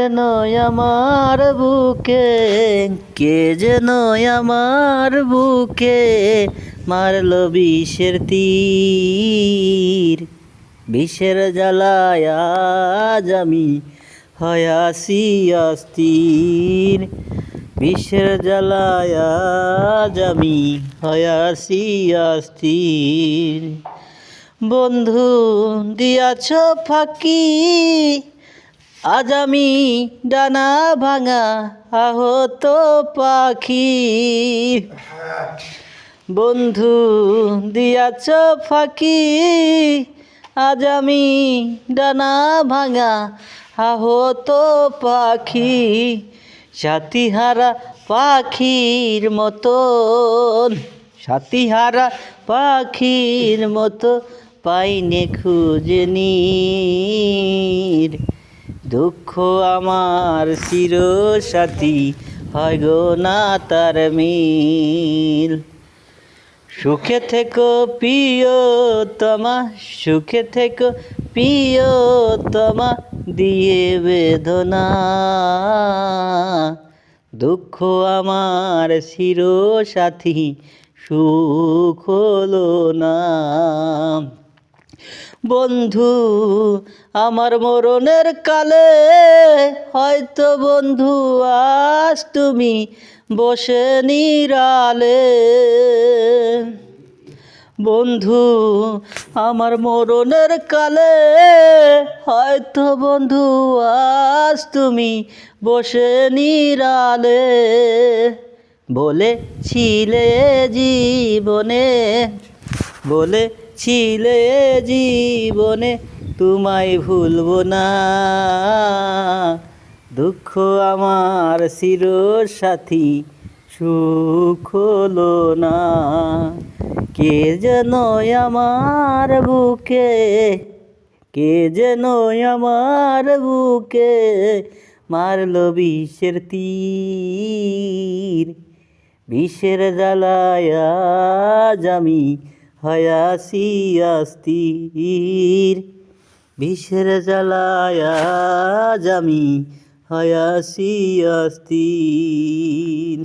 যেন আমার বুকে, কে যেন আমার বুকে মারলো বিষের তীর। বিষের জ্বালায় আজ আমি হয়াছি অস্থির। বিষের জ্বালায় আজ আমি হয়াছি অস্থির। বন্ধু দিয়াছ ফাঁকি, আজ আমি ডানা ভাঙা আহত পাখি। বন্ধু দিয়াছ ফাঁকি, আজ আমি ডানা ভাঙা আহত পাখি। সাথীহারা পাখির মতন, সাথীহারা পাখির মতো পাইনে খুঁজে নীর। দুঃখ আমার চিরসাথী হয় গো না তার মিল। সুখে থেকো প্রিয়তমা, সুখে থেকো প্রিয়তমা দিয়ে বেদনা। দুঃখ আমার চিরসাথী সুখ হলো না। বন্ধু আমার মরণের কালে হয়তো বন্ধু আজ তুমি বসে নিরালে। বন্ধু আমার মরণের কালে হয়তো বন্ধু আজ তুমি বসে নিরালে। বলেছিলে জীবনে, বলেছিলে জীবনে তোমায় ভুলবো না। দুঃখ আমার চিরসাথী সুখ হলো না। কে যেন আমার বুকে, কে যেন আমার বুকে মারলো বিষের তীর। বিষের জ্বালায় আজ আমি হয়াছি অস্থির। বিষের জ্বালায় আজ আমি হয়াছি অস্থির।